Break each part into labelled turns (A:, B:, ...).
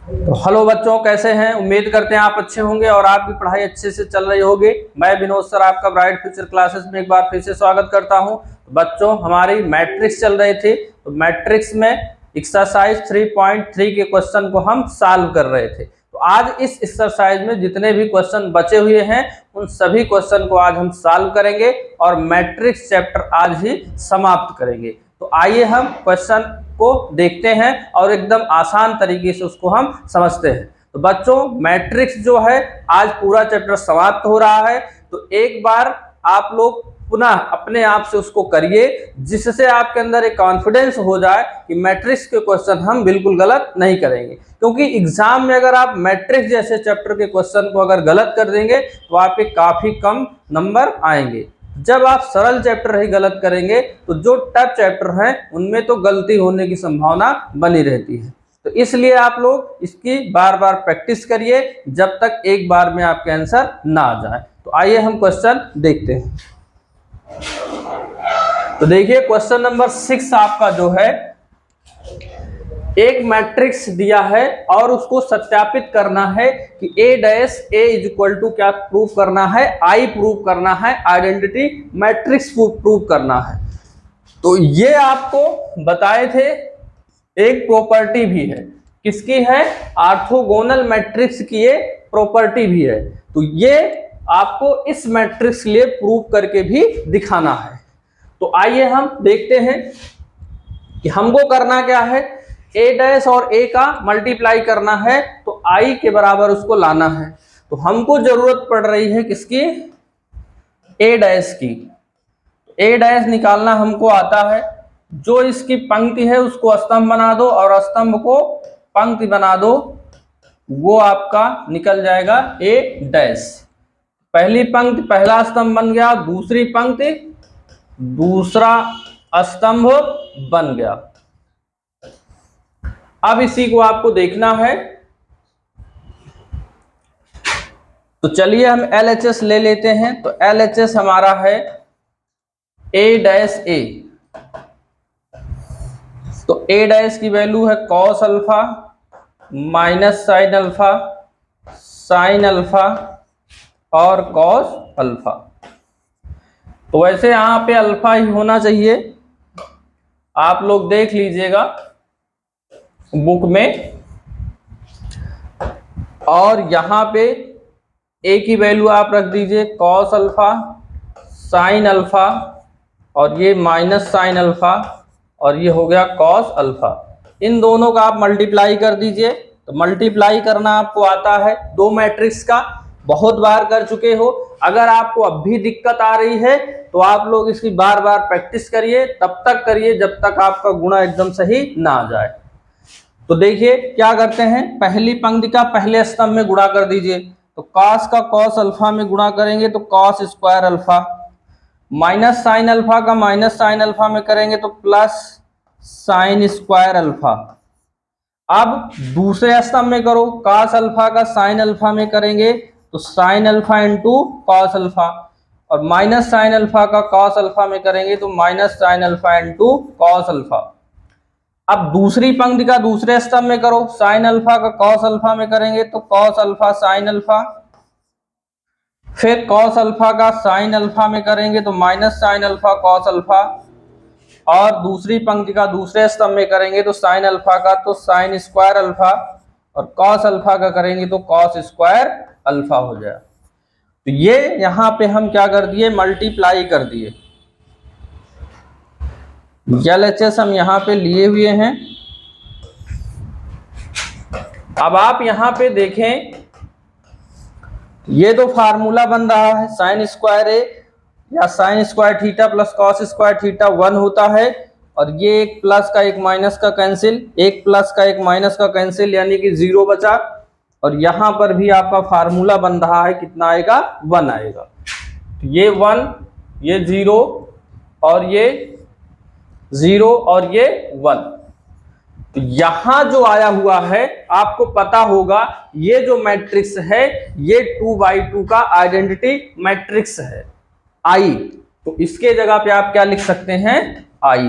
A: तो हेलो बच्चों, कैसे हैं? उम्मीद करते हैं आप अच्छे होंगे और आपकी पढ़ाई अच्छे से चल रही होगी। मैं विनोद सर आपका ब्राइट फ्यूचर क्लासेस में एक बार फिर से स्वागत करता हूं। बच्चों, हमारी मैट्रिक्स चल रही थी, तो मैट्रिक्स में एक्सरसाइज 3.3 के क्वेश्चन को हम सॉल्व कर रहे थे। तो आज इस एक्सरसाइज में जितने भी क्वेश्चन बचे हुए हैं उन सभी क्वेश्चन को आज हम सॉल्व करेंगे और मैट्रिक्स चैप्टर आज ही समाप्त करेंगे। तो आइए हम क्वेश्चन को देखते हैं और एकदम आसान तरीके से उसको हम समझते हैं। तो बच्चों, मैट्रिक्स जो है आज पूरा चैप्टर समाप्त हो रहा है, तो एक बार आप लोग पुनः अपने आप से उसको करिए, जिससे आपके अंदर एक कॉन्फिडेंस हो जाए कि मैट्रिक्स के क्वेश्चन हम बिल्कुल गलत नहीं करेंगे। क्योंकि एग्जाम में अगर आप मैट्रिक्स जैसे चैप्टर के क्वेश्चन को अगर गलत कर देंगे तो आपके काफी कम नंबर आएंगे। जब आप सरल चैप्टर ही गलत करेंगे तो जो टफ चैप्टर हैं उनमें तो गलती होने की संभावना बनी रहती है। तो इसलिए आप लोग इसकी बार बार प्रैक्टिस करिए जब तक एक बार में आपके आंसर ना आ जाए। तो आइए हम क्वेश्चन देखते हैं। तो देखिए, क्वेश्चन नंबर 6 आपका जो है, एक मैट्रिक्स दिया है और उसको सत्यापित करना है कि A' इज इक्वल टू क्या प्रूव करना है, I प्रूव करना है, आइडेंटिटी मैट्रिक्स प्रूव करना है। तो ये आपको बताए थे, एक प्रॉपर्टी भी है। किसकी है? ऑर्थोगोनल मैट्रिक्स की ये प्रॉपर्टी भी है। तो ये आपको इस मैट्रिक्स के लिए प्रूव करके भी दिखाना है। तो आइए हम देखते हैं कि हमको करना क्या है। A' और A का मल्टीप्लाई करना है तो I के बराबर उसको लाना है। तो हमको जरूरत पड़ रही है किसकी? A' की। A' निकालना हमको आता है। जो इसकी पंक्ति है उसको स्तंभ बना दो और स्तंभ को पंक्ति बना दो, वो आपका निकल जाएगा A'। पहली पंक्ति पहला स्तंभ बन गया, दूसरी पंक्ति दूसरा स्तंभ बन गया। अब इसी को आपको देखना है। तो चलिए हम LHS ले लेते हैं। तो LHS हमारा है A'। तो A' की वैल्यू है cos alpha minus sine alpha, sine alpha और cos अल्फा। तो वैसे यहां पे अल्फा ही होना चाहिए, आप लोग देख लीजिएगा बुक में। और यहां पे A की वैल्यू आप रख दीजिए cos अल्फा, साइन अल्फा और ये माइनस साइन अल्फा और ये हो गया cos अल्फा। इन दोनों का आप मल्टीप्लाई कर दीजिए। तो मल्टीप्लाई करना आपको आता है दो मैट्रिक्स का, बहुत बार कर चुके हो। अगर आपको अब भी दिक्कत आ रही है तो आप लोग इसकी बार बार प्रैक्टिस करिए, तब तक करिए जब तक आपका गुणा एकदम सही ना आ जाए। तो देखिए क्या करते हैं, पहली पंक्ति का पहले स्तंभ में गुणा कर दीजिए। तो cos का cos अल्फा में गुणा करेंगे तो cos square alpha, minus sine alpha का माइनस साइन अल्फा में करेंगे तो प्लस साइन स्क्वायर अल्फा। अब दूसरे स्तंभ में करो, cos अल्फा का साइन अल्फा में करेंगे तो sine alpha into cos alpha, और माइनस साइन अल्फा का cos अल्फा में करेंगे तो minus sine alpha into cos alpha. अब दूसरी पंक्ति का दूसरे स्तंभ में करो, साइन अल्फा का cos अल्फा में करेंगे तो cos अल्फा साइन अल्फा, फिर cos अल्फा का साइन अल्फा में करेंगे तो minus sine alpha cos alpha, और दूसरी पंक्ति का दूसरे स्तंभ में करेंगे तो साइन अल्फा का तो साइन स्क्वायर अल्फा, और cos अल्फा का करेंगे तो cos स्क्वायर अल्फा हो जाए। तो ये यहां पे हम क्या कर दिए, मल्टीप्लाई कर दिए। LHS हम यहां पे लिए हुए हैं। अब आप यहां पे देखें, ये तो फार्मूला बन रहा है साइन स्क्वायर ए या sine square theta plus cos square theta 1 होता है, और ये एक प्लस का एक माइनस का कैंसिल, एक प्लस का एक माइनस का कैंसिल, यानी कि 0 बचा। और यहां पर भी आपका फार्मूला बन रहा है, कितना आएगा? 1 आएगा। तो ये 1, ये 0 और ये 0 और ये 1। तो यहां जो आया हुआ है आपको पता होगा, ये जो मैट्रिक्स है ये 2/2 का आइडेंटिटी मैट्रिक्स है I। तो इसके जगह पे आप क्या लिख सकते हैं? I।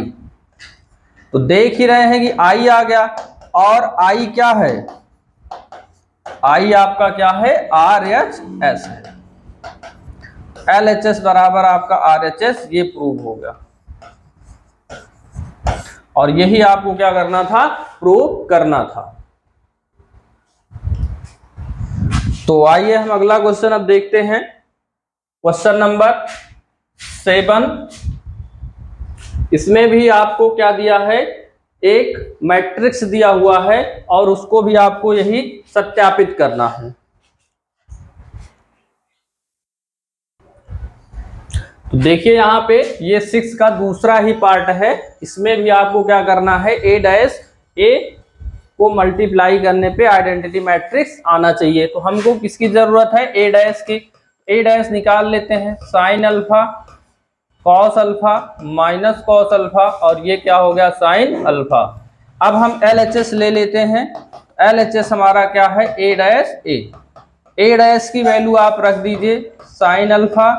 A: तो देख ही रहे हैं कि I आ गया, और I क्या है? आई आपका क्या है, RHS है। LHS बराबर आपका RHS, ये प्रूव हो गया। और यही आपको क्या करना था, प्रूव करना था। तो आइए हम अगला क्वेश्चन अब देखते हैं। Question number 7। इसमें भी आपको क्या दिया है, एक मैट्रिक्स दिया हुआ है और उसको भी आपको यही सत्यापित करना है। तो देखिए यहाँ पे ये 6 का दूसरा ही पार्ट है। इसमें भी आपको क्या करना है, A को मल्टीप्लाई करने पे आइडेंटिटी मैट्रिक्स आना चाहिए। तो हमको किसकी जरूरत है, A की। A निकाल लेते हैं, sine alpha cos alpha minus cos alpha और ये क्या हो गया, साइन अल्फा। अब हम LHS ले लेते हैं। LHS हमारा क्या है, A की वैल्यू आप रख दीजिए sine alpha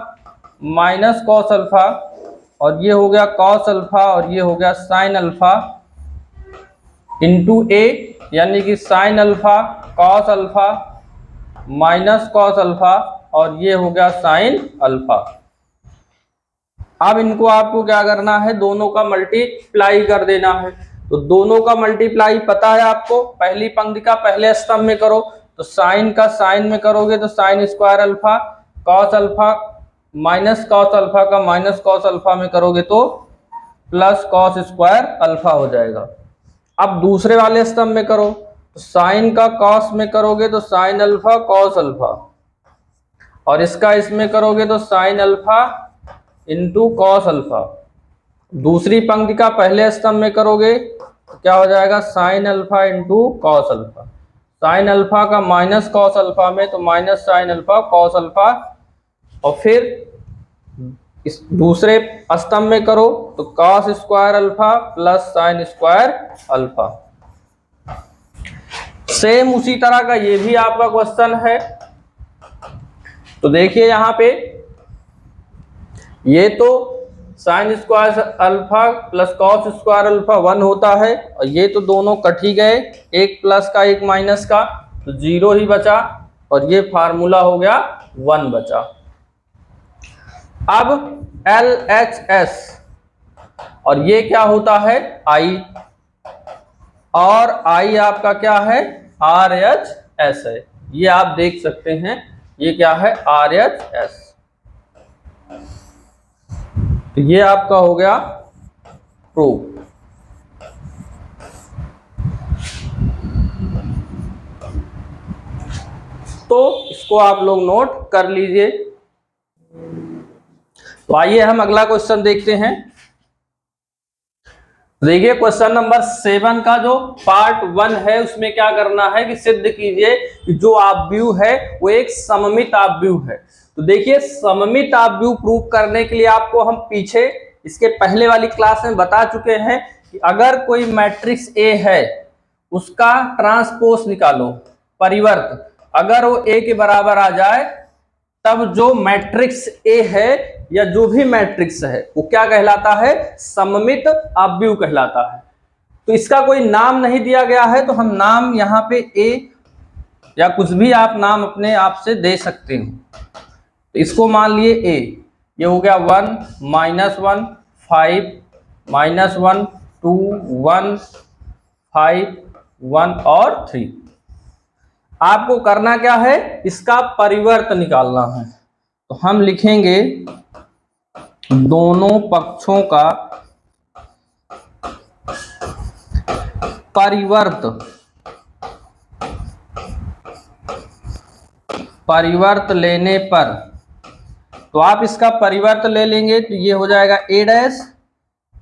A: minus cos alpha और ये हो गया कॉस अल्फा और ये हो गया साइन अल्फा इंटू A, यानी कि sine alpha cos alpha minus cos alpha और ये हो गया साइन अल्फा। अब इनको आपको क्या करना है, दोनों का मल्टीप्लाई कर देना है। तो दोनों का मल्टीप्लाई पता है आपको, पहली पंक्ति का पहले स्तंभ में करो तो साइन का साइन में करोगे तो sine square alpha, cos alpha minus cos alpha का माइनस कॉस अल्फा में करोगे तो प्लस कॉस स्क्वायर अल्फा हो जाएगा। अब दूसरे वाले स्तंभ में करो तो साइन का कॉस में करोगे तो साइन अल्फा कॉस अल्फा और इसका इसमें करोगे तो sine alpha into cos alpha. दूसरी पंक्ति का पहले स्तंभ में करोगे तो क्या हो जाएगा, sine alpha into cos alpha. Sine alpha का माइनस कॉस अल्फा में तो minus sine alpha cos alpha और फिर इस दूसरे स्तंभ में करो तो cos square alpha plus sine square alpha. Same उसी तरह का ये भी आपका क्वेश्चन है। तो देखिए यहाँ पे ये तो sine square alpha plus cos square alpha 1 होता है और ये तो दोनों कट ही गए, एक प्लस का एक माइनस का तो 0 ही बचा और ये फार्मूला हो गया 1 बचा। अब LHS और ये क्या होता है, I और I आपका क्या है, RHS है। ये आप देख सकते हैं, ये क्या है, RHS। तो ये आपका हो गया प्रूफ। तो इसको आप लोग नोट कर लीजिए। तो आइए हम अगला क्वेश्चन देखते हैं। देखिए क्वेश्चन नंबर 7 का जो पार्ट 1 है उसमें क्या करना है कि सिद्ध कीजिए कि जो आव्यूह है वो एक सममित आव्यूह है। तो देखिए सममित आव्यूह प्रूव करने के लिए आपको हम पीछे इसके पहले वाली क्लास में बता चुके हैं कि अगर कोई मैट्रिक्स A है उसका ट्रांसपोज निकालो, परिवर्त, अगर वो A के बराबर आ जाए तब जो मैट्रिक्स A है या जो भी मैट्रिक्स है वो क्या कहलाता है, सममित आव्यूह कहलाता है। तो इसका कोई नाम नहीं दिया गया है तो हम नाम यहाँ पे A या कुछ भी आप नाम अपने आप से दे सकते हो। तो इसको मान लिए A, ये हो गया 1 -1 5 -1 2 1 5 1 और 3। आपको करना क्या है, इसका परिवर्त निकालना है। तो हम लिखेंगे दोनों पक्षों का परिवर्त लेने पर, तो आप इसका परिवर्त ले लेंगे तो ये हो जाएगा A'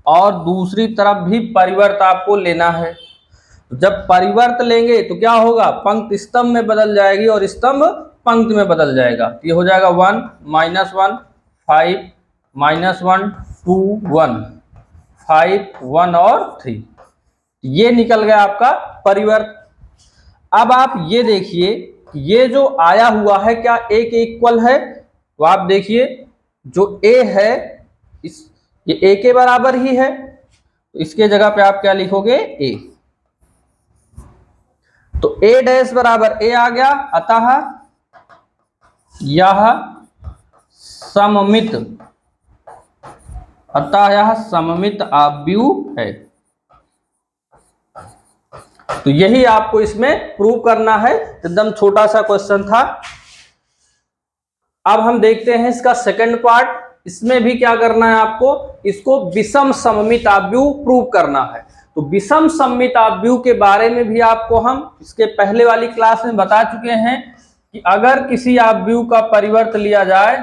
A: और दूसरी तरफ भी परिवर्त आपको लेना है। जब परिवर्त लेंगे तो क्या होगा, पंक्ति स्तंभ में बदल जाएगी और स्तंभ पंक्ति में बदल जाएगा। ये हो जाएगा 1 -1 5 -1 2 1 5 1 और 3। ये निकल गया आपका परिवर्त। अब आप ये देखिए ये जो आया हुआ है क्या A के इक्वल है, तो आप देखिए जो A है ये A के बराबर ही है, तो इसके जगह पे आप क्या लिखोगे, A। तो a डैश बराबर a आ गया, अतः यह सममित, अतः यह सममित आव्यूह है। तो यही आपको इसमें प्रूव करना है, एकदम छोटा सा क्वेश्चन था। अब हम देखते हैं इसका सेकंड पार्ट। इसमें भी क्या करना है आपको, इसको विषम सममित आव्यूह प्रूव करना है। तो विषम सममित आव्यूह के बारे में भी आपको हम इसके पहले वाली क्लास में बता चुके हैं कि अगर किसी आव्यूह का परिवर्त लिया जाए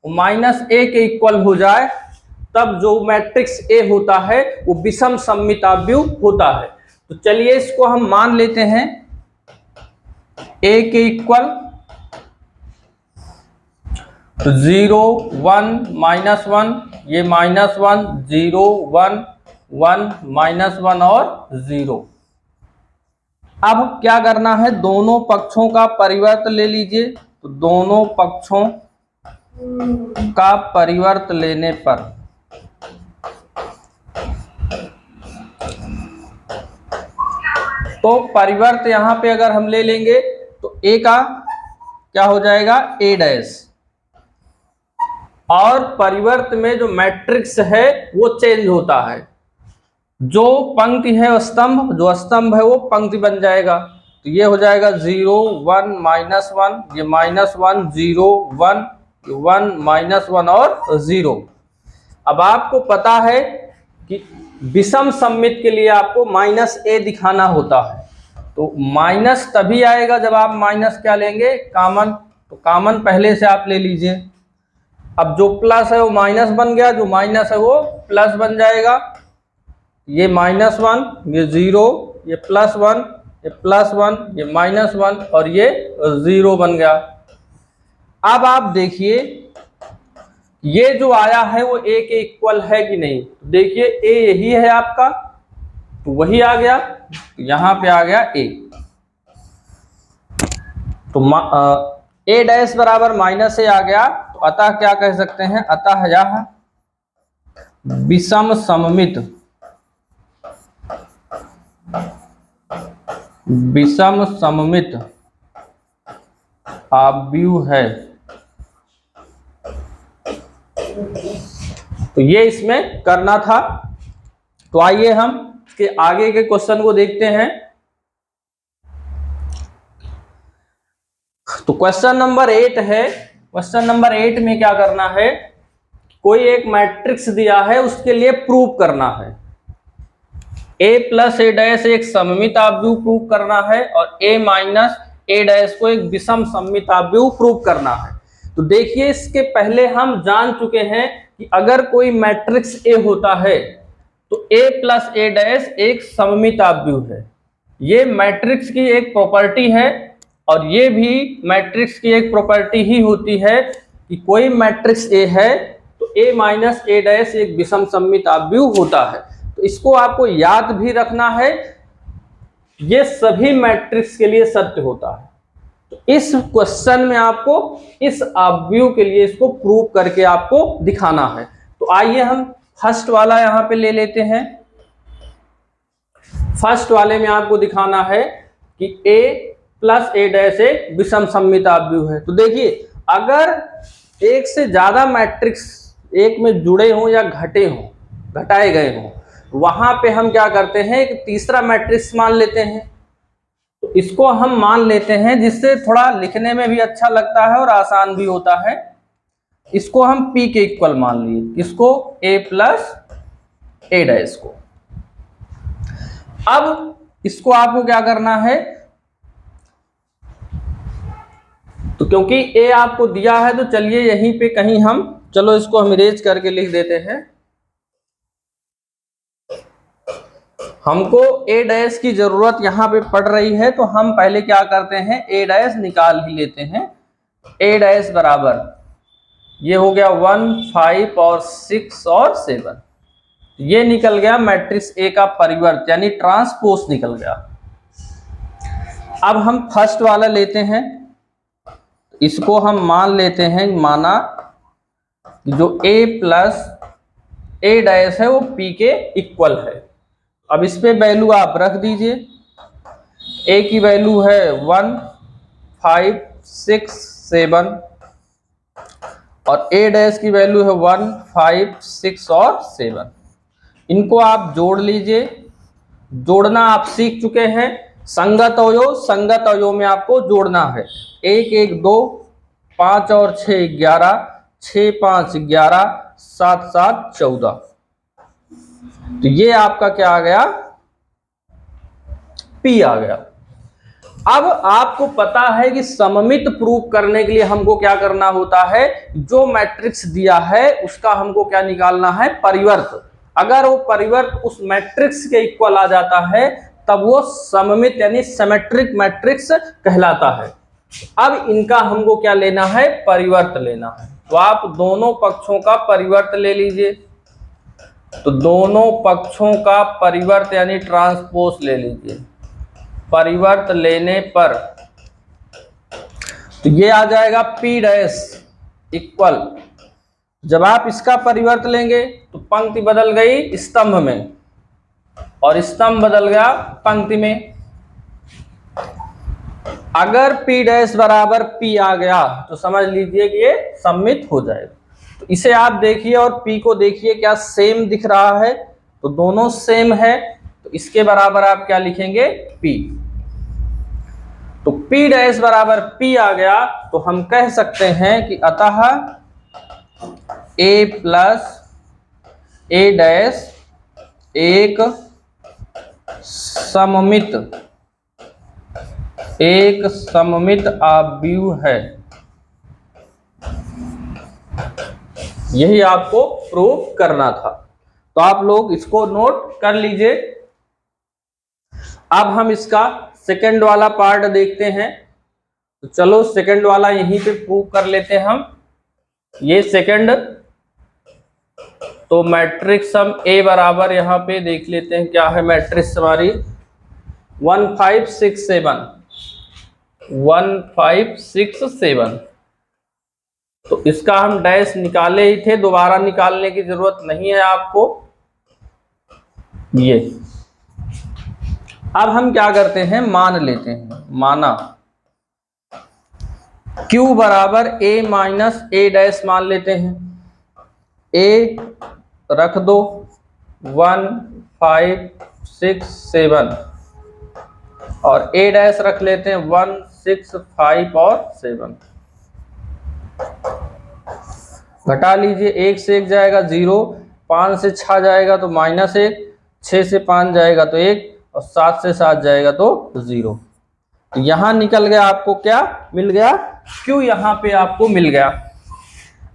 A: -a के इक्वल हो जाए, तब जो मैट्रिक्स A होता है वो विषम सममित आव्यूह होता है। तो चलिए इसको हम मान लेते हैं a के इक्वल 0 1 -1, ये -1 0 1 1 -1 और 0। अब क्या करना है, दोनों पक्षों का परिवर्त ले लीजिए। तो दोनों पक्षों का परिवर्त लेने पर तो परिवर्त यहां पे अगर हम ले लेंगे तो a का क्या हो जाएगा, a डैश, और परिवर्त में जो मैट्रिक्स है वो चेंज होता है। जो पंक्ति है वो स्तंभ, जो स्तंभ है वो पंक्ति बन जाएगा। तो ये हो जाएगा 0 1 -1, ये -1 0 1 1 -1 और 0। अब आपको पता है कि विषम सममित के लिए आपको -a दिखाना होता है। तो माइनस तभी आएगा जब आप माइनस क्या लेंगे, कॉमन। तो कॉमन पहले से आप ले लीजिए। अब जो प्लस है वो माइनस बन गया, जो माइनस है वो प्लस बन जाएगा। ये -1, ये 0, ये +1, ये +1, ये -1 और ये 0 बन गया। अब आप देखिए ये जो आया है वो a के इक्वल है कि नहीं। देखिए a यही है आपका, तो वही आ गया, यहां पे आ गया a। तो a डैश बराबर -a आ गया। तो अतः क्या कह सकते हैं, अतः यह विषम सममित, विषम सममित आव्यूह है। तो ये इसमें करना था। तो आइए हम इसके आगे के क्वेश्चन को देखते हैं। तो क्वेश्चन नंबर 8 है। क्वेश्चन नंबर 8 में क्या करना है, कोई एक मैट्रिक्स दिया है, उसके लिए प्रूव करना है। a + a डैश एक सममित आव्यूह प्रूव करना है और a - a डैश को एक विषम सममित आव्यूह प्रूव करना है। तो देखिए इसके पहले हम जान चुके हैं कि अगर कोई मैट्रिक्स A होता है तो a + a डैश एक सममित आव्यूह है। ये मैट्रिक्स की एक प्रॉपर्टी है और ये भी मैट्रिक्स की एक प्रॉपर्टी ही होती है कि कोई मैट्रिक्स A है तो a - a डैश एक विषम सममित आव्यूह होता है। तो इसको आपको याद भी रखना है, ये सभी मैट्रिक्स के लिए सत्य होता है। तो इस क्वेश्चन में आपको इस आव्यूह के लिए इसको प्रूव करके आपको दिखाना है। तो आइए हम फर्स्ट वाला यहां पे ले लेते हैं। फर्स्ट वाले में आपको दिखाना है कि a + a डैश एक विषम सममित आव्यूह है। तो देखिए अगर एक से ज्यादा मैट्रिक्स एक में जुड़े हों या घटाए गए हों, वहां पे हम क्या करते हैं, एक तीसरा मैट्रिक्स मान लेते हैं। तो इसको हम मान लेते हैं, जिससे थोड़ा लिखने में भी अच्छा लगता है और आसान भी होता है। इसको हम p के इक्वल मान लिए, किसको, a + a डैश को। अब इसको आपको क्या करना है, तो क्योंकि a आपको दिया है तो चलिए यहीं पे कहीं हम, चलो इसको हम इरेज करके लिख देते हैं। हमको a डैश की जरूरत यहां पे पड़ रही है, तो हम पहले क्या करते हैं, a डैश निकाल ही लेते हैं। a डैश बराबर ये हो गया 1 5 और 6 और 7। ये निकल गया मैट्रिक्स A का परिवर्त, यानी ट्रांसपोज निकल गया। अब हम फर्स्ट वाला लेते हैं, इसको हम मान लेते हैं, माना जो a + a डैश है वो p के इक्वल है। अब इस पे वैल्यू आप रख दीजिए। ए की वैल्यू है 1 5 6 7 और ए डैश की वैल्यू है 1 5 6 और 7। इनको आप जोड़ लीजिए। जोड़ना आप सीख चुके हैं। संगत अवयव में आपको जोड़ना है। 1 1 2, 5 और 6 11, 6 5 11, 7 7 14। तो ये आपका क्या आ गया, P आ गया। अब आपको पता है कि सममित प्रूफ करने के लिए हमको क्या करना होता है, जो मैट्रिक्स दिया है उसका हमको क्या निकालना है, परिवर्त। अगर वो परिवर्त उस मैट्रिक्स के इक्वल आ जाता है तब वो सममित यानी सिमेट्रिक मैट्रिक्स कहलाता है। अब इनका हमको क्या लेना है, परिवर्त लेना है। तो आप दोनों पक्षों का परिवर्त ले लीजिए। तो दोनों पक्षों का परिवर्त यानी ट्रांसपोज ले लीजिए। परिवर्त लेने पर तो ये आ जाएगा P डैश इक्वल, जब आप इसका परिवर्त लेंगे तो पंक्ति बदल गई स्तंभ में और स्तंभ बदल गया पंक्ति में। अगर P डैश बराबर P आ गया तो समझ लीजिए कि ये सममित हो जाएगा। तो इसे आप देखिए और P को देखिए, क्या सेम दिख रहा है, तो दोनों सेम है। तो इसके बराबर आप क्या लिखेंगे, P। तो P डैश बराबर P आ गया तो हम कह सकते हैं कि अतः A प्लस A डैश एक सममित आव्यूह है। यही आपको प्रूव करना था। तो आप लोग इसको नोट कर लीजिए। अब हम इसका सेकंड वाला पार्ट देखते हैं। तो चलो सेकंड वाला यहीं पे प्रूव कर लेते हैं हम। ये सेकंड, तो मैट्रिक्स हम A बराबर यहाँ पे देख लेते हैं क्या है मैट्रिक्स हमारी, 1 5 6 7 1 5 6 7। तो इसका हम डैश निकाले ही थे, दोबारा निकालने की जरूरत नहीं है आपको। ये अब हम क्या करते हैं, मान लेते हैं। माना Q बराबर A माइनस A डैश मान लेते हैं। A रख दो 1 5 6 7 और A डैश रख लेते हैं 1 6 5 और 7। घटा लीजिए, 1 से 1 जाएगा 0, 5 से 6 जाएगा तो -1, 6 से 5 जाएगा तो 1 और 7 से 7 जाएगा तो 0। तो यहां निकल गया, आपको क्या मिल गया, Q यहां पे आपको मिल गया।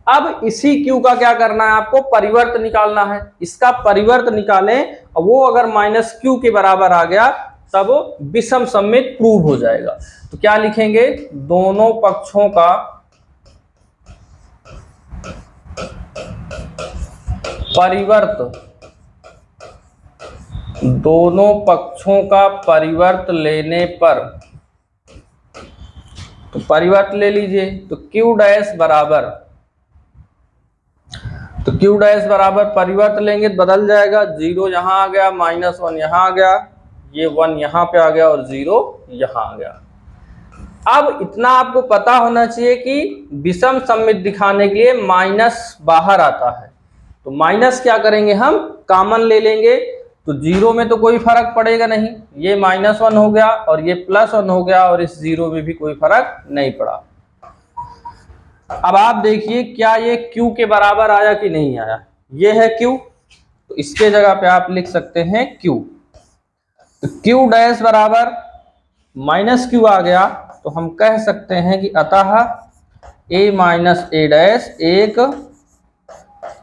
A: अब इसी Q का क्या करना है, आपको परिवर्त निकालना है। इसका परिवर्त निकालें और वो अगर -Q के बराबर आ गया तब विषम सममित प्रूव हो जाएगा। तो क्या लिखेंगे, दोनों पक्षों का परिवर्त, दोनों पक्षों का परिवर्त लेने पर, तो परिवर्त ले लीजिए। तो Q डैश बराबर, तो Q डैश बराबर परिवर्त लेंगे तो बदल जाएगा, 0 यहां आ गया, -1 यहां आ गया, ये 1 यहां पे आ गया और 0 यहां आ गया। अब इतना आपको पता होना चाहिए कि विषम सममित दिखाने के लिए माइनस बाहर आता है। तो माइनस क्या करेंगे, हम कॉमन ले लेंगे। तो 0 में तो कोई फर्क पड़ेगा नहीं, ये -1 हो गया और ये +1 हो गया और इस 0 में भी कोई फर्क नहीं पड़ा। अब आप देखिए क्या ये Q के बराबर आया कि नहीं आया। ये है Q, तो इसके जगह पे आप लिख सकते हैं Q। तो Q डैश बराबर -Q आ गया तो हम कह सकते हैं कि अतः A माइनस A डैश एक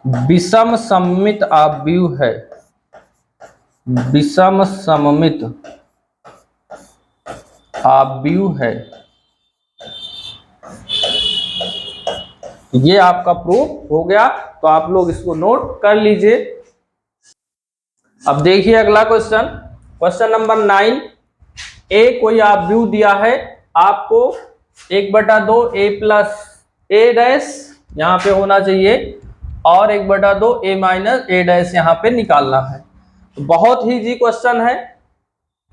A: विषम सममित आव्यूह है। विषम सममित आव्यूह है। ये आपका प्रूफ हो गया। तो आप लोग इसको नोट कर लीजिए। अब देखिए अगला क्वेश्चन, क्वेश्चन नंबर 9। ए कोई आव्यूह दिया है आपको 1/2 A प्लस A डैश यहाँ पे होना चाहिए और 1/2 A माइनस A डैश यहाँ पे निकालना है। तो बहुत ही इजी क्वेश्चन है।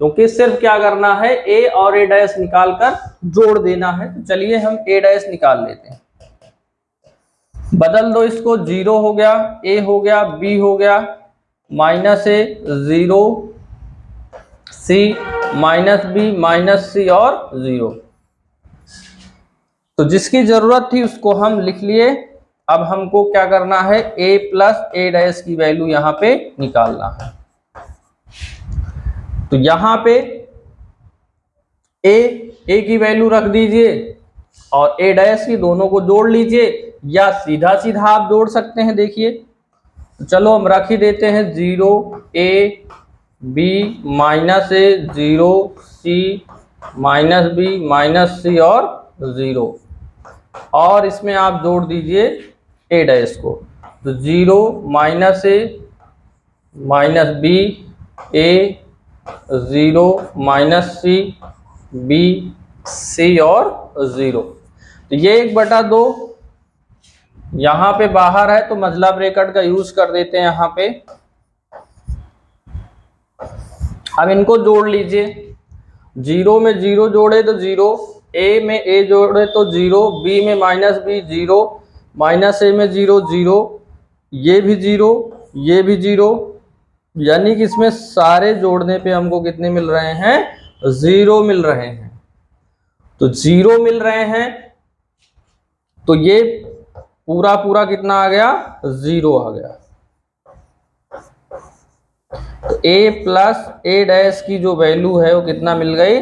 A: क्योंकि सिर्फ क्या करना है, ए और ए डैश निकाल कर जोड़ देना है। तो चलिए हम ए डैश निकाल लेते हैं। बदल दो इसको, 0 हो गया, ए हो गया, बी हो गया, minus A 0, C minus B minus C और 0। तो जिसकी जरूरत थी उसको हम लिख लिए। अब हमको क्या करना है, a प्लस ए डैश की वैल्यू यहां पे निकालना है। तो यहां पे a की वैल्यू रख दीजिए और a डैश की दोनों को जोड़ लीजिए, या सीधा सीधा आप जोड़ सकते हैं। देखिए तो चलो हम रख ही देते हैं, 0 a b minus A 0 c minus B minus C और 0, और इसमें आप जोड़ दीजिए ए डैश को। तो 0 माइनस ए माइनस बी, ए 0 माइनस सी, बी सी और 0। तो ये 1/2 यहाँ पे बाहर है तो मझला ब्रैकेट का यूज कर देते हैं यहाँ पे। अब इनको जोड़ लीजिए, 0 में 0 जोड़े तो 0, ए में ए जोड़े तो 0, बी में माइनस बी 0, माइनस ए में 0 0, ये भी 0, ये भी 0, यानी कि इसमें सारे जोड़ने पे हमको कितने मिल रहे हैं, 0 मिल रहे हैं। तो 0 मिल रहे हैं तो ये पूरा पूरा कितना आ गया, 0 आ गया। तो a प्लस ए डैश की जो वैल्यू है वो कितना मिल गई,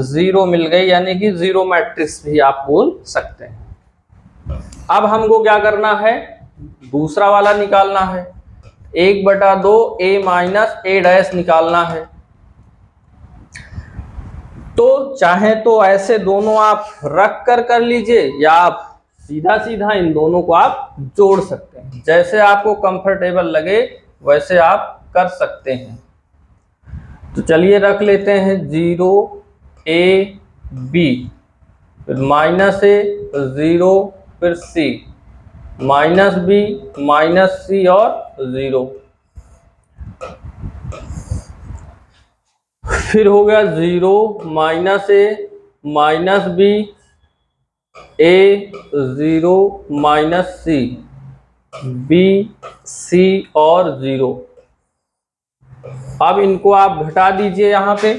A: 0 मिल गई, यानी कि 0 मैट्रिक्स भी आप बोल सकते हैं। अब हमको क्या करना है, दूसरा वाला निकालना है, 1/2 a माइनस ए डैश निकालना है। तो चाहे तो ऐसे दोनों आप रख कर लीजिए, या आप सीधा सीधा इन दोनों को आप जोड़ सकते हैं। जैसे आपको कंफर्टेबल लगे वैसे आप कर सकते हैं। तो चलिए रख लेते हैं, 0 a b, फिर माइनस ए 0, फिर c minus B minus C और 0, फिर हो गया 0 माइनस ए माइनस बी, ए 0 माइनस सी, बी सी और 0। अब इनको आप घटा दीजिए यहाँ पे,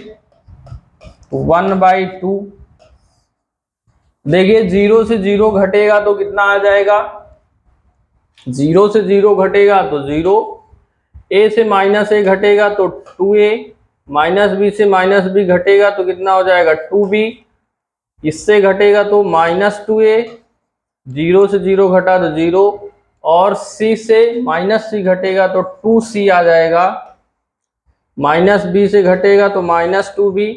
A: 1/2। देखिए 0 से 0 घटेगा तो कितना आ जाएगा, 0 से 0 घटेगा तो 0, a से माइनस ए घटेगा तो 2a, माइनस बी से माइनस बी घटेगा तो कितना हो जाएगा, 2b, इससे घटेगा तो -2a, 0 से 0 घटा तो 0, और c से माइनस सी घटेगा तो 2c आ जाएगा, माइनस बी से घटेगा तो -2b,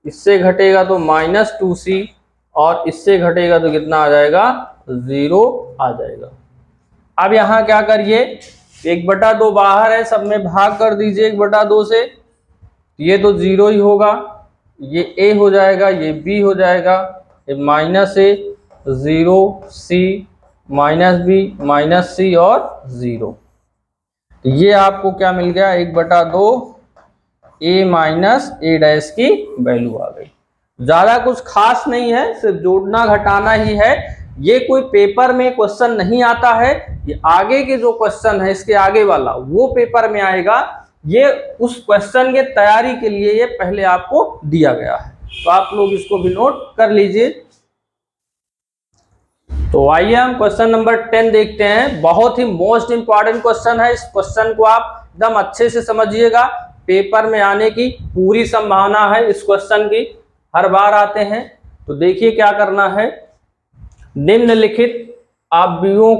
A: इससे घटेगा तो -2c, और इससे घटेगा तो कितना आ जाएगा, 0 आ जाएगा। अब यहाँ क्या करिए, 1/2 बाहर है, सब में भाग कर दीजिए 1/2 से, ये तो 0 ही होगा, ये a हो जाएगा, ये b हो जाएगा, ये minus A 0 c minus B minus C और 0। ये आपको क्या मिल गया, 1/2 a माइनस ए डैश की वैल्यू आ गई। ज्यादा कुछ खास नहीं है, सिर्फ जोड़ना घटाना ही है। ये कोई पेपर में क्वेश्चन नहीं आता है, ये आगे के जो क्वेश्चन है इसके आगे वाला वो पेपर में आएगा। ये उस क्वेश्चन के तैयारी के लिए ये पहले आपको दिया गया है, तो आप लोग इसको भी नोट कर लीजिए। तो आइए हम क्वेश्चन नंबर 10 देखते हैं। बहुत ही मोस्ट इंपॉर्टेंट क्वेश्चन है, इस क्वेश्चन को आप एकदम अच्छे से समझिएगा, पेपर में आने की पूरी संभावना है इस क्वेश्चन की, हर बार आते हैं। तो देखिए क्या करना है, निम्नलिखित आव्यूहों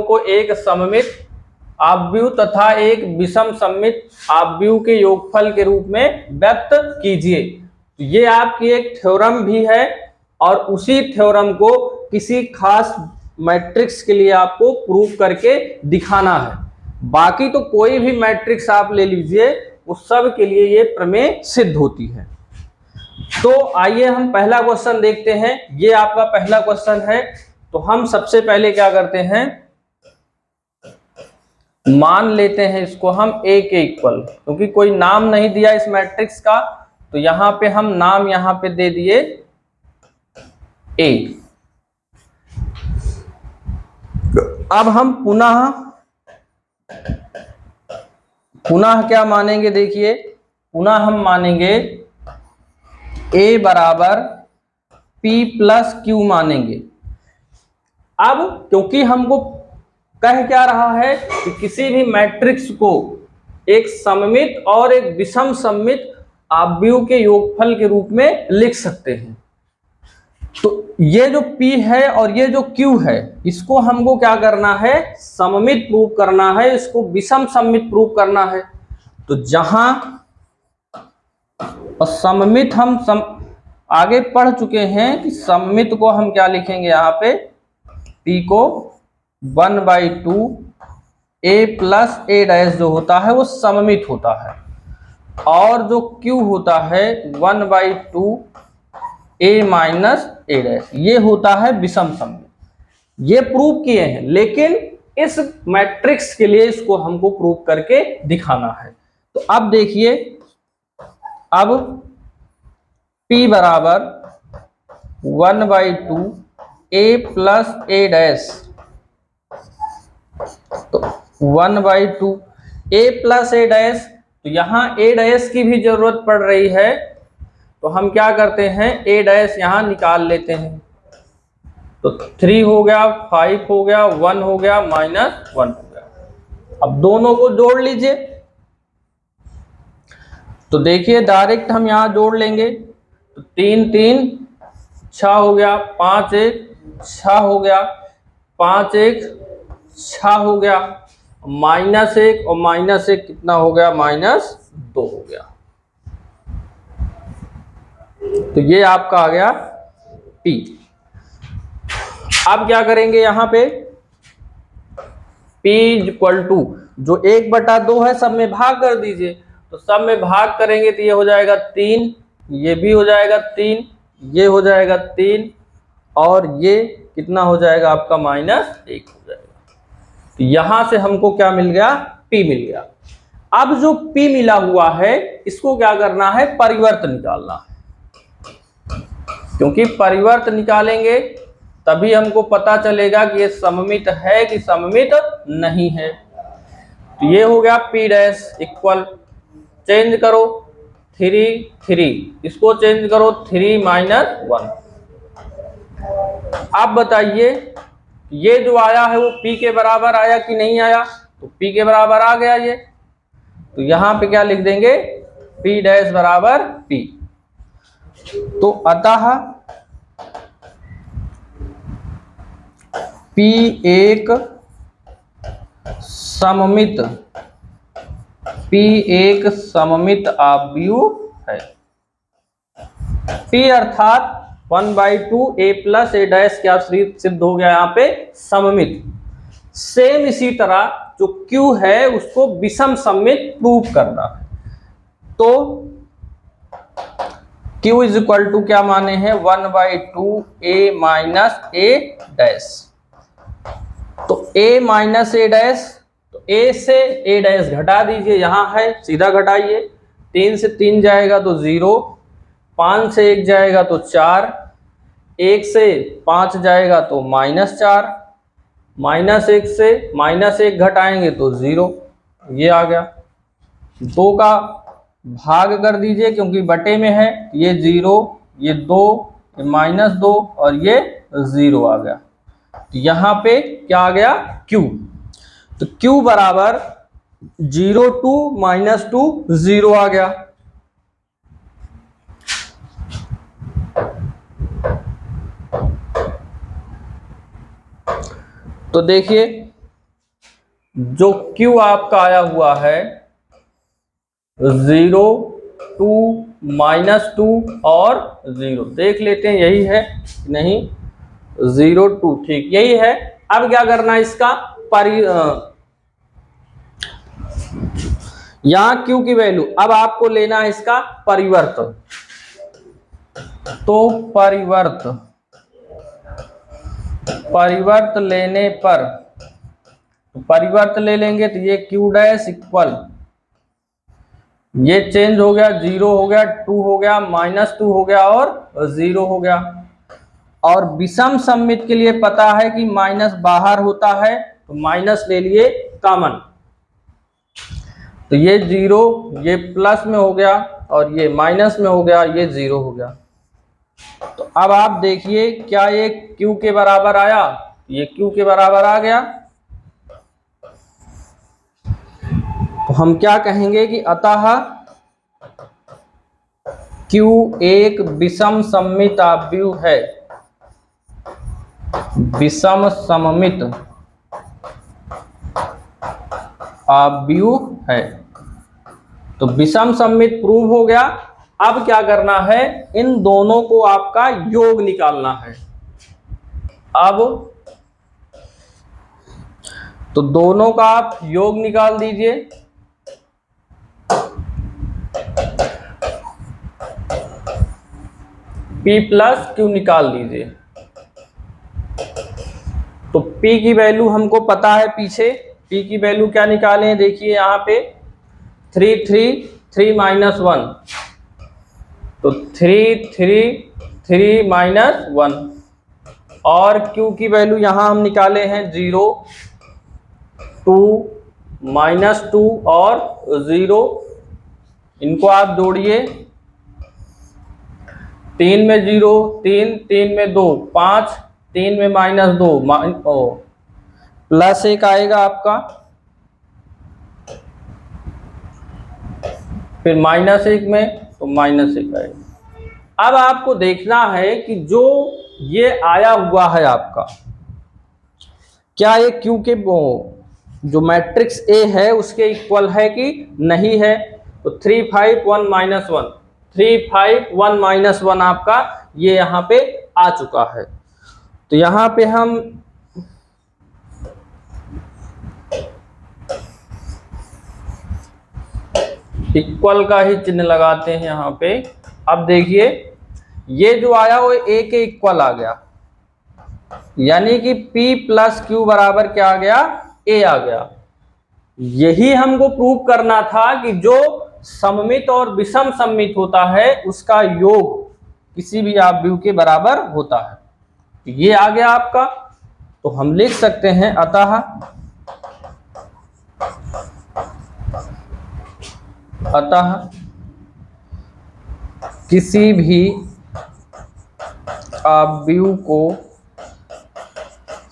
A: को एक सममित आव्यूह तथा एक विषम सममित आव्यूह के योगफल के रूप में व्यक्त कीजिए। तो ये आपकी एक थ्योरम भी है, और उसी थ्योरम को किसी खास मैट्रिक्स के लिए आपको प्रूव करके दिखाना है। बाकी तो कोई भी मैट्रिक्स आप ले लीजिए, उस सब के लिए ये प्रमेय सिद्ध होती है। तो आइए हम पहला क्वेश्चन देखते हैं। ये आपका पहला क्वेश्चन है। तो हम सबसे पहले क्या करते हैं, मान लेते हैं इसको हम a के इक्वल, क्योंकि कोई नाम नहीं दिया इस मैट्रिक्स का, तो यहां पे हम नाम यहां पे दे दिए a। अब हम पुनः क्या मानेंगे, देखिए पुनः हम मानेंगे a बराबर p प्लस क्यू मानेंगे। अब क्योंकि हमको कह क्या रहा है कि किसी भी मैट्रिक्स को एक सममित और एक विषम सममित आव्यूह के योगफल के रूप में लिख सकते हैं, तो ये जो P है और ये जो Q है, इसको हमको क्या करना है, सममित प्रूव करना है, इसको विषम सममित प्रूव करना है। तो जहां और सममित हम आगे पढ़ चुके हैं कि सममित को हम क्या लिखेंगे, यहाँ पे P को 1/2 a प्लस a डैश जो होता है वो सममित होता है, और जो Q होता है 1/2 a माइनस a डैश, ये होता है विषम सममित। ये प्रूव किए हैं, लेकिन इस मैट्रिक्स के लिए इसको हमको प्रूव करके दिखाना है। तो अब देखिए, अब P बराबर 1/2 a प्लस a डैश, तो 1/2 a प्लस a डैश, तो यहाँ a डैश की भी जरूरत पड़ रही है, तो हम क्या करते हैं, a डैश यहाँ निकाल लेते हैं। तो 3 हो गया, 5 हो गया, 1 हो गया, -1 हो गया। अब दोनों को जोड़ लीजिए, तो देखिए डायरेक्ट हम यहाँ जोड़ लेंगे, तो 3 3 6 हो गया, 5 1 6 हो गया, 5 1 6 हो गया, -1 और -1 कितना हो गया, -2 हो गया। तो ये आपका आ गया P। अब क्या करेंगे, यहाँ पे P इक्वल टू जो 1/2 है सब में भाग कर दीजिए, तो सब में भाग करेंगे तो ये हो जाएगा 3, ये भी हो जाएगा 3, ये हो जाएगा 3, और ये कितना हो जाएगा आपका -1 हो जाएगा। तो यहां से हमको क्या मिल गया, P मिल गया। अब जो P मिला हुआ है इसको क्या करना है, परिवर्त निकालना है, क्योंकि परिवर्त निकालेंगे तभी हमको पता चलेगा कि ये सममित है कि सममित नहीं है। तो ये हो गया P डैश इक्वल, चेंज करो 3 3, इसको चेंज करो 3 -1। आप बताइए ये जो आया है वो P के बराबर आया कि नहीं आया, तो P के बराबर आ गया ये। तो यहां पे क्या लिख देंगे, P डैश बराबर P। तो अतः P एक सममित आव्यूह है। P अर्थात 1/2 a प्लस a डैश क्या सिद्ध हो गया, यहाँ पे सममित। सेम इसी तरह जो Q है उसको विषम सममित प्रूव करना है। तो Q इज इक्वल टू क्या माने हैं, 1/2 a माइनस a डैश। तो a माइनस a डैश, तो a से a डैश घटा दीजिए, यहां है सीधा घटाइए, 3 से 3 जाएगा तो 0, 5 से 1 जाएगा तो 4, 1 से 5 जाएगा तो -4, -1 से -1 घटाएंगे तो 0, ये आ गया। 2 का भाग कर दीजिए क्योंकि बटे में है, ये 0, ये 2, ये -2 और ये 0 आ गया। तो यहाँ पे क्या आ गया, Q। तो Q बराबर 0 2 -2 0 आ गया। तो देखिए जो Q आपका आया हुआ है 0 2 -2 और 0, देख लेते हैं यही है नहीं, 0 2, ठीक यही है। अब क्या करना है इसका यहां Q की वैल्यू, अब आपको लेना है इसका परिवर्त। तो परिवर्त लेने पर तो परिवर्त ले लेंगे तो ये क्यू डैश इक्वल, ये चेंज हो गया, 0 हो गया, 2 हो गया, -2 हो गया और 0 हो गया। और विषम सममित के लिए पता है कि माइनस बाहर होता है, तो माइनस ले लिए कॉमन, तो ये 0 ये प्लस में हो गया और ये माइनस में हो गया, ये 0 हो गया। तो अब आप देखिए क्या ये Q के बराबर आया, ये Q के बराबर आ गया। तो हम क्या कहेंगे कि अतः Q एक विषम सममित आव्यूह है, विषम सममित आव्यूह है। तो विषम सममित प्रूव हो गया। अब क्या करना है, इन दोनों को आपका योग निकालना है। अब तो दोनों का आप योग निकाल दीजिए। P प्लस Q निकाल दीजिए। तो P की वैल्यू हमको पता है, पीछे P की वैल्यू क्या निकालें, देखिए यहाँ पे 3 3 3 -1, तो 3 3 3 -1, और Q की वैल्यू यहाँ हम निकाले हैं 0 2 -2 और 0, इनको आप जोड़िए, 3 में 0 3 3 में 2 5 3 में -2 प्लस 1 आएगा आपका, फिर -1 में तो -1 आएगा। अब आपको देखना है कि जो ये आया हुआ है आपका, क्या ये Q के जो मैट्रिक्स A है उसके इक्वल है कि नहीं है। तो 3 5 1 -1 3 5 1 -1 आपका ये यहाँ पे आ चुका है। तो यहाँ पे हम इक्वल का ही चिन्ह लगाते हैं यहाँ पे। अब देखिए ये जो आया वो A के इक्वल आ गया, यानी कि P प्लस Q बराबर क्या आ गया, A आ गया। यही हमको प्रूव करना था कि जो सममित और विषम सममित होता है उसका योग किसी भी आव्यूह के बराबर होता है। ये आ गया आपका। तो हम लिख सकते हैं अतः किसी भी आव्यूह को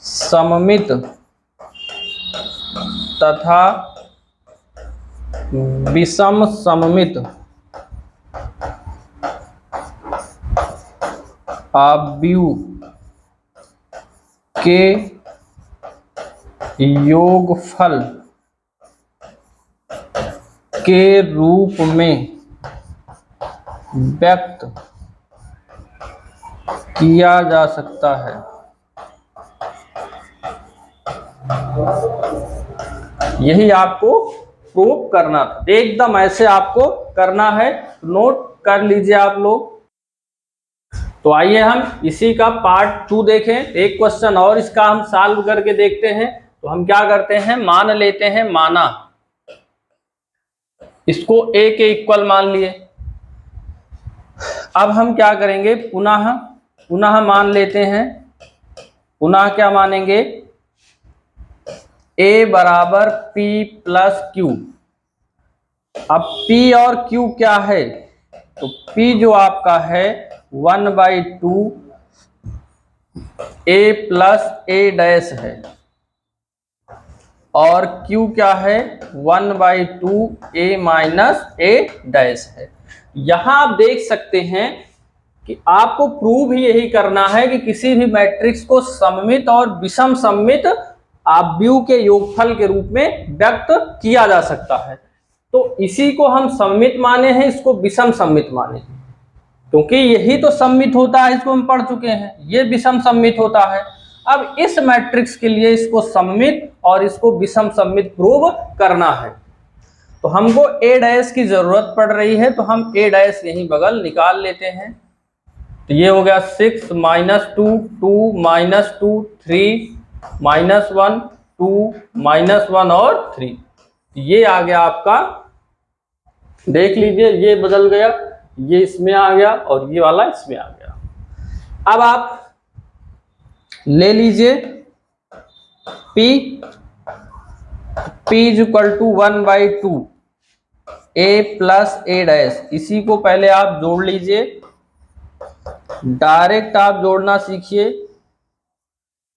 A: सममित तथा विषम सममित आव्यूह के योगफल के रूप में व्यक्त किया जा सकता है। यही आपको प्रूव करना था, एकदम ऐसे आपको करना है, नोट कर लीजिए आप लोग। तो आइए हम इसी का पार्ट 2 देखें। एक क्वेश्चन और इसका हम सॉल्व करके देखते हैं। तो हम क्या करते हैं, मान लेते हैं, माना इसको A के इक्वल मान लिए। अब हम क्या करेंगे, पुनः मान लेते हैं, पुनः क्या मानेंगे, A बराबर P प्लस Q। अब P और Q क्या है, तो P जो आपका है 1/2 A प्लस A डैश है, और Q क्या है 1/2 A माइनस A डैश है। यहां आप देख सकते हैं कि आपको प्रूव ही यही करना है कि किसी भी मैट्रिक्स को सममित और विषम सममित आव्यूह के योगफल के रूप में व्यक्त किया जा सकता है। तो इसी को हम सममित माने हैं, इसको विषम सममित माने हैं, क्योंकि यही तो सममित होता है, इसको हम पढ़ चुके हैं, ये विषम सममित होता है। अब इस मैट्रिक्स के लिए इसको सममित और इसको विषम सममित प्रूव करना है। तो हमको A डैश की जरूरत पड़ रही है, तो हम A डैश यहीं बगल निकाल लेते हैं। तो ये हो गया 6 -2 2 -2 3 -1 2 -1 और 3। ये आ गया आपका, देख लीजिए ये बदल गया, ये इसमें आ गया और ये वाला इसमें आ गया। अब आप ले लीजिए P is equal to 1/2 A plus A dash. इसी को पहले आप जोड़ लीजिए, डायरेक्ट आप जोड़ना सीखिए।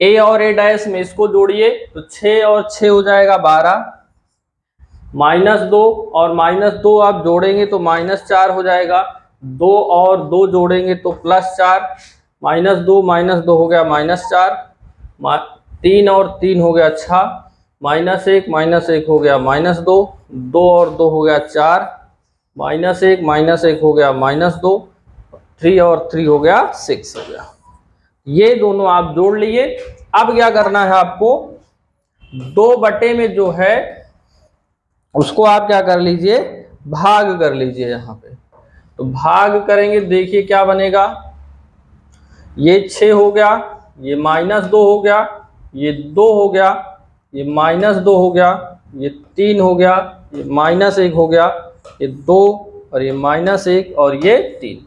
A: A और A डैश में इसको जोड़िए तो 6 और 6 हो जाएगा 12, -2 और -2 आप जोड़ेंगे तो -4 हो जाएगा, 2 और 2 जोड़ेंगे तो +4, -2 हो गया -4, 3 और 3 हो गया 6, -1 हो गया -2, 2 और 2 हो गया 4, -1 हो गया -2, 3 और 3 हो गया 6 हो गया। ये दोनों आप जोड़ लिए। अब क्या करना है आपको, 2 बटे में जो है उसको आप क्या कर लीजिए, भाग कर लीजिए। यहाँ पे तो भाग करेंगे, देखिए क्या बनेगा, ये 6 हो गया, ये -2 हो गया, ये 2 हो गया, ये -2 हो गया, ये 3 हो गया, ये -1 हो गया, ये 2 और ये -1 और ये 3।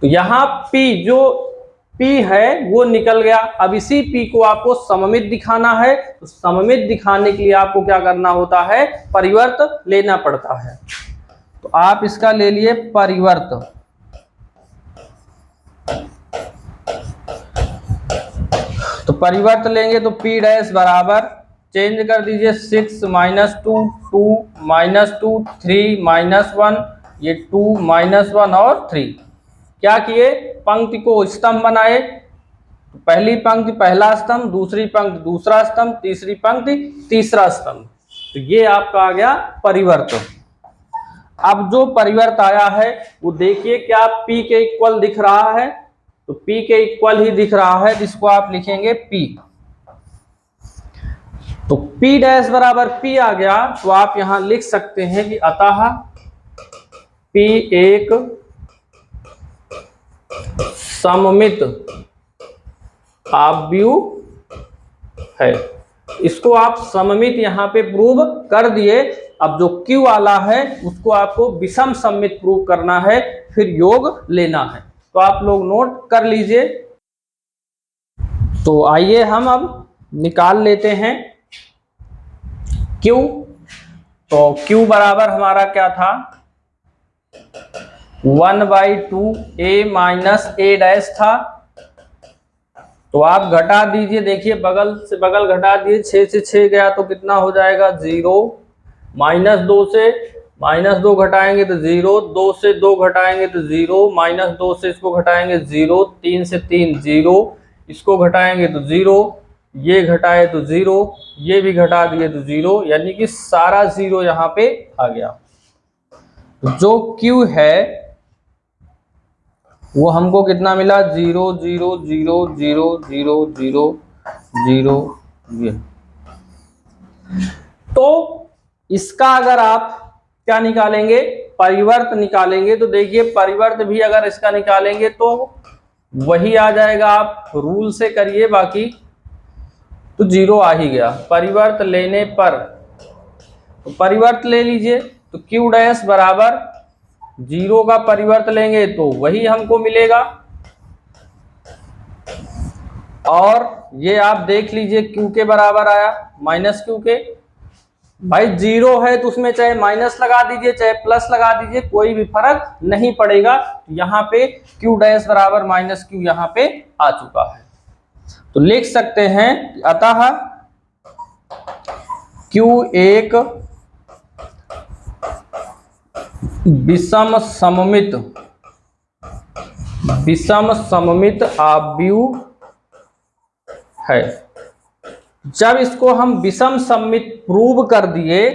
A: तो यहाँ P जो P है वो निकल गया। अब इसी P को आपको सममित दिखाना है, तो सममित दिखाने के लिए आपको क्या करना होता है, परिवर्त लेना पड़ता है। तो आप इसका ले लिए परिवर्त, तो परिवर्त लेंगे तो P डैश बराबर, चेंज कर दीजिए, 6 -2 2 -2 3 -1, ये 2 -1 और 3। क्या किए, पंक्ति को स्तंभ बनाए, तो पहली पंक्ति पहला स्तंभ, दूसरी पंक्ति दूसरा स्तंभ, तीसरी पंक्ति तीसरा स्तंभ। तो ये आपका आ गया परिवर्त। अब जो परिवर्त आया है वो देखिए, क्या P के इक्वल दिख रहा है, तो P के इक्वल ही दिख रहा है, जिसको आप लिखेंगे P। तो P डैश बराबर P आ गया, तो आप यहां लिख सकते हैं कि अतः P एक सममित आव्यूह है। इसको आप सममित यहां पे प्रूव कर दिए। अब जो Q वाला है उसको आपको विषम सममित प्रूव करना है, फिर योग लेना है। तो आप लोग नोट कर लीजिए। तो आइए हम अब निकाल लेते हैं Q। तो Q बराबर हमारा क्या था, 1/2 A माइनस A डैश था। तो आप घटा दीजिए, देखिए बगल से बगल घटा दिए, 6 से 6 गया तो कितना हो जाएगा 0, -2 से -2 घटाएंगे तो 0, 2 से 2 घटाएंगे तो 0, -2 से इसको घटाएंगे 0, 3 से 3 0, इसको घटाएंगे तो 0, ये घटाए तो 0, ये भी घटा दिए तो 0, यानी कि सारा 0 यहाँ पे आ गया। जो Q है वो हमको कितना मिला, 0 0 0 0 0 0 0 0। तो इसका अगर आप क्या निकालेंगे, परिवर्त निकालेंगे, तो देखिए परिवर्त भी अगर इसका निकालेंगे तो वही आ जाएगा। आप रूल से करिए, बाकी तो 0 आ ही गया। परिवर्त लेने पर, तो परिवर्त ले लीजिए, तो Q डैश बराबर 0 का परिवर्त लेंगे तो वही हमको मिलेगा। और ये आप देख लीजिए Q के बराबर आया -Q के। भाई 0 है तो उसमें चाहे माइनस लगा दीजिए चाहे प्लस लगा दीजिए, कोई भी फर्क नहीं पड़ेगा। यहाँ पे Q डैश बराबर -Q यहाँ पे आ चुका है। तो लिख सकते हैं अतः Q एक विषम सममित आव्यूह है। जब इसको हम विषम सममित प्रूव कर दिए,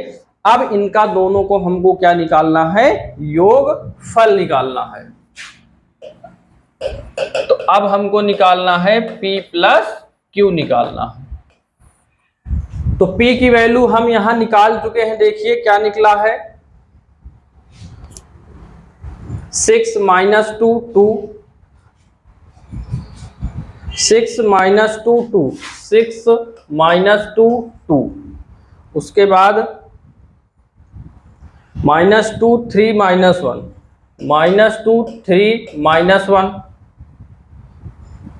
A: अब इनका दोनों को हमको क्या निकालना है, योगफल निकालना है। तो अब हमको निकालना है P प्लस Q निकालना है। तो P की वैल्यू हम यहां निकाल चुके हैं, देखिए क्या निकला है, 6 -2 2, 6 माइनस 2 2, 6 माइनस 2 2, उसके बाद माइनस 2 3 माइनस 1, माइनस 2 3 माइनस 1,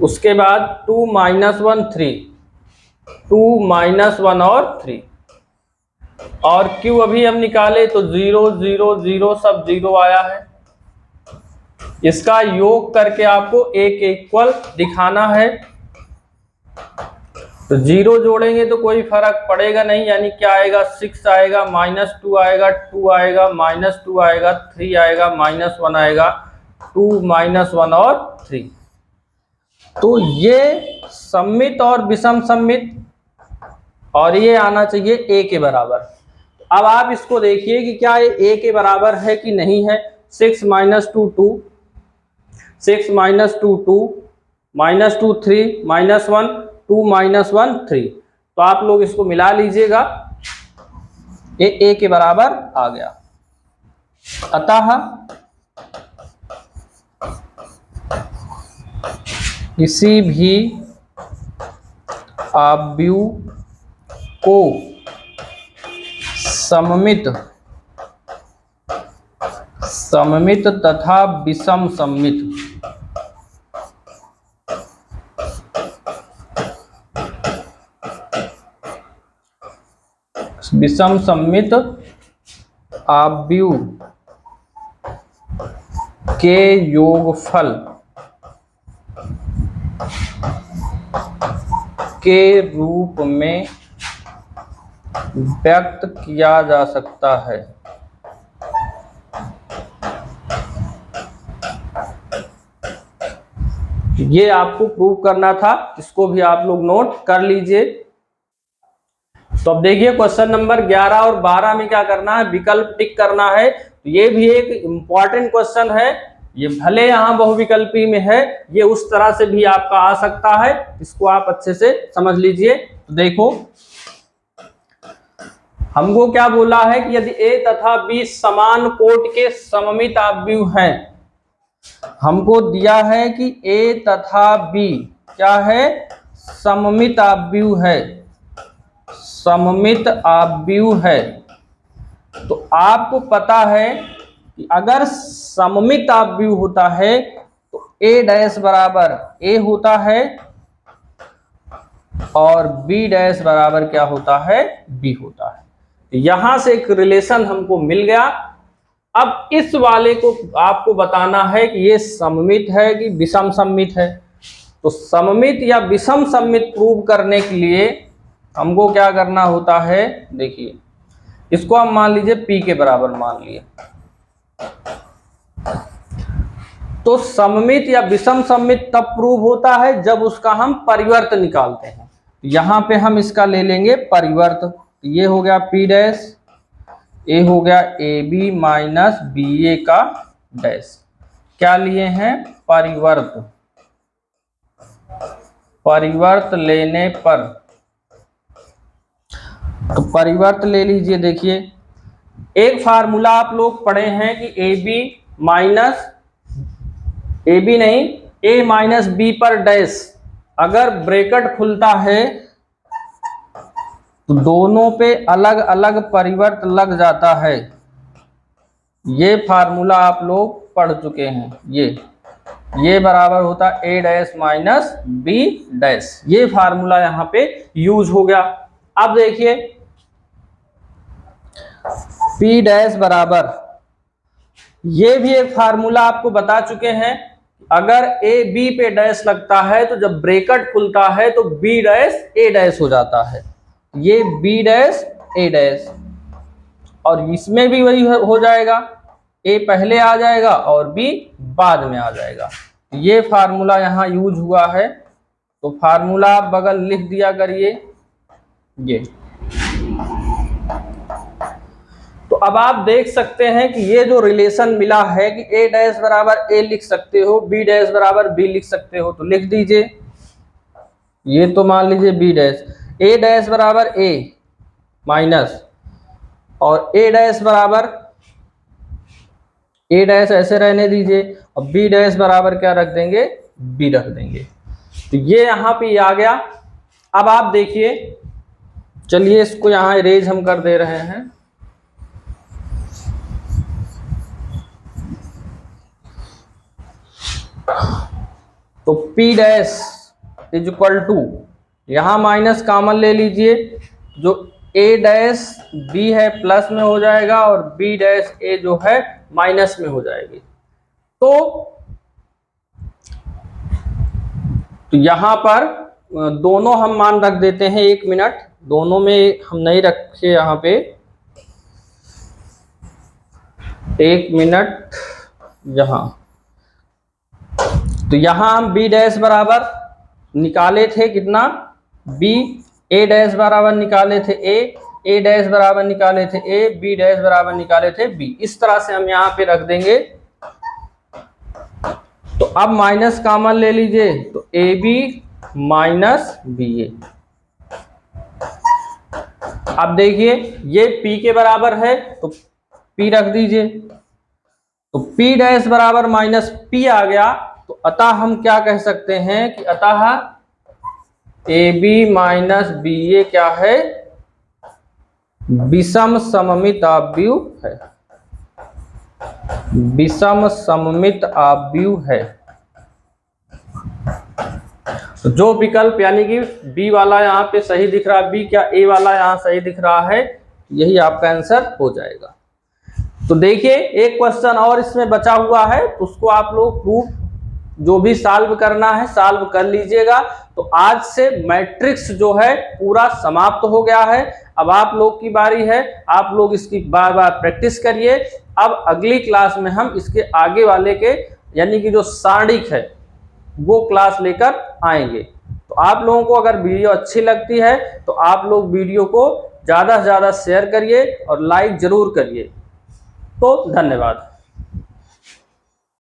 A: उसके बाद 2 माइनस 1 3, 2 माइनस 1 और 3, और Q अभी हम निकाले तो 0 0 0 सब 0 आया है। इसका योग करके आपको एक इक्वल दिखाना है। तो 0 जोड़ेंगे तो कोई फर्क पड़ेगा नहीं, यानी क्या आएगा 6 आएगा, माइनस 2 आएगा, 2 आएगा, माइनस 2 आएगा, 3 आएगा, माइनस 1 आएगा, 2 माइनस 1 और 3। तो ये सममित और विषम सममित, और ये आना चाहिए a के बराबर। अब आप इसको देखिए कि क्या ये a के बराबर है कि नहीं है। 6 minus 2 2, 6 minus 2 2, minus 2 3, minus 1 2, minus 1 3। तो आप लोग इसको मिला लीजिएगा, ये a के बराबर आ गया। अतः किसी भी आव्यूह को सममित तथा विषम सममित आव्यूह के योगफल के रूप में व्यक्त किया जा सकता है। ये आपको प्रूव करना था, इसको भी आप लोग नोट कर लीजिए। तो अब देखिए क्वेश्चन नंबर 11 और 12 में क्या करना है, विकल्प टिक करना है। तो ये भी एक इंपॉर्टेंट क्वेश्चन है, ये भले यहाँ बहुविकल्पी में है, ये उस तरह से भी आपका आ सकता है, इसको आप अच्छे से समझ लीजिए। तो देखो हमको क्या बोला है कि यदि a तथा b समान कोट के सममित आव्यूह हैं, हमको दिया है कि a तथा b क्या है, सममित आव्यूह है, सममित आव्यूह है। तो आपको पता है कि अगर सममित आव्यूह होता है तो a डैश बराबर a होता है और b डैश बराबर क्या होता है, b होता है। यहां से एक रिलेशन हमको मिल गया। अब इस वाले को आपको बताना है कि ये सममित है कि विषम सममित है। तो सममित या विषम सममित प्रूव करने के लिए हमको क्या करना होता है, देखिए इसको हम मान लीजिए p के बराबर मान लिए। तो सममित या विषम सममित तब प्रूव होता है जब उसका हम परिवर्त निकालते हैं। यहां पे हम इसका ले लेंगे परिवर्त। ये हो गया p डैश, ए हो गया ab माइनस ba का डैश। क्या लिए हैं, परिवर्त। परिवर्त लेने पर, तो परिवर्त ले लीजिए। देखिए एक फार्मूला आप लोग पढ़े हैं कि ab माइनस ab नहीं a माइनस b पर डैश, अगर ब्रैकेट खुलता है तो दोनों पे अलग अलग परिवर्त लग जाता है। ये फार्मूला आप लोग पढ़ चुके हैं। ये बराबर होता है a dash minus b dash. ये फार्मूला यहाँ पे यूज हो गया। अब देखिए p डैश बराबर, ये भी एक फार्मूला आपको बता चुके हैं। अगर a b पे डैश लगता है तो जब ब्रैकेट खुलता है तो b डैश a डैश हो जाता है। ये b डैश a डैश, और इसमें भी वही हो जाएगा, a पहले आ जाएगा और b बाद में आ जाएगा। ये फार्मूला यहाँ यूज हुआ है। तो फार्मूला आप बगल लिख दिया करिए ये। तो अब आप देख सकते हैं कि ये जो रिलेशन मिला है कि a डैश बराबर a लिख सकते हो, b डैश बराबर b लिख सकते हो, तो लिख दीजिए। ये तो मान लीजिए b डैश, a डैश बराबर a माइनस, और a डैश बराबर a डैश ऐसे रहने दीजिए, और b डैश बराबर क्या रख देंगे, b रख देंगे। तो ये यहाँ पे आ गया। अब आप देखिए, चलिए इसको यहाँ इरेज हम कर दे रहे हैं। तो P dash is equal to, यहाँ माइनस कॉमन ले लीजिए, जो A डैश B है प्लस में हो जाएगा और B डैश A जो है माइनस में हो जाएगी। तो यहाँ पर दोनों हम मान रख देते हैं, 1 मिनट, दोनों में हम नहीं रखे यहाँ पे, 1 मिनट यहाँ। तो यहाँ हम B डैश बराबर निकाले थे कितना, B, A डैश बराबर निकाले थे A डैश बराबर निकाले थे A, B डैश बराबर निकाले थे B। इस तरह से हम यहाँ पे रख देंगे। तो अब माइनस कॉमन ले लीजिए, तो AB माइनस BA। अब देखिए ये P के बराबर है तो P रख दीजिए, तो P डैश बराबर माइनस P आ गया। तो अतः हम क्या कह सकते हैं कि अतः AB माइनस BA क्या है, विषम सममित आव्यूह है, विषम सममित आव्यूह है। तो जो विकल्प यानी कि B वाला यहाँ पे सही दिख रहा है, B क्या A वाला यहाँ सही दिख रहा है, यही आपका आंसर हो जाएगा। तो देखिए एक क्वेश्चन और इसमें बचा हुआ है, उसको आप लोग प्रूफ जो भी सॉल्व करना है सॉल्व कर लीजिएगा। तो आज से मैट्रिक्स जो है पूरा समाप्त हो गया है। अब आप लोग की बारी है, आप लोग इसकी बार बार प्रैक्टिस करिए। अब अगली क्लास में हम इसके आगे वाले के यानी कि जो सारणिक है वो क्लास लेकर आएंगे। तो आप लोगों को अगर वीडियो अच्छी लगती है तो आप लोग वीडियो को ज़्यादा से ज़्यादा शेयर करिए और लाइक जरूर करिए। तो धन्यवाद।